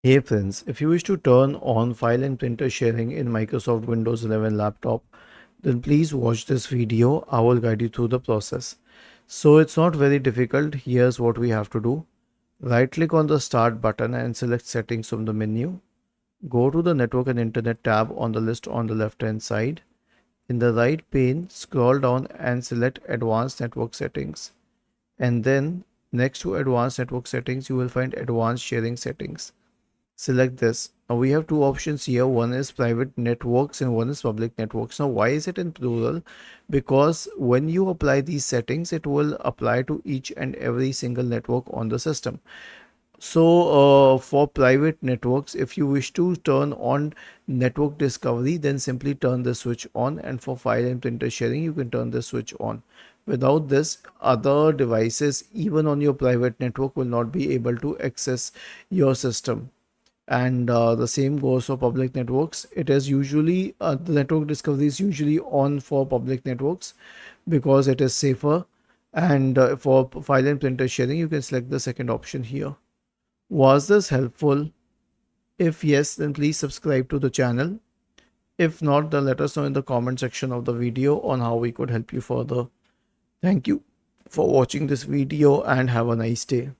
Hey friends, if you wish to turn on file and printer sharing in Microsoft Windows 11 laptop, then please watch this video. I will guide you through the process. So it's not very difficult. Here's what we have to do. Right click on the start button and select settings from the menu. Go to the network and internet tab on the list on the left hand side. In the right pane, scroll down and select advanced network settings. And then next to advanced network settings, you will find advanced sharing settings. Select this. Now we have two options here. One is private networks and one is public networks. Now why is it in plural? Because when you apply these settings, it will apply to each and every single network on the system. So for private networks, if you wish to turn on network discovery, then simply turn the switch on, and for file and printer sharing, you can turn the switch on. Without this, other devices, even on your private network, will not be able to access your system. And the same goes for public networks. It is usually the network discovery is usually on for public networks because it is safer. And for file and printer sharing, you can select the second option here. Was this helpful? If yes, then please subscribe to the channel. If not, then let us know in the comment section of the video on how we could help you further. Thank you for watching this video and have a nice day.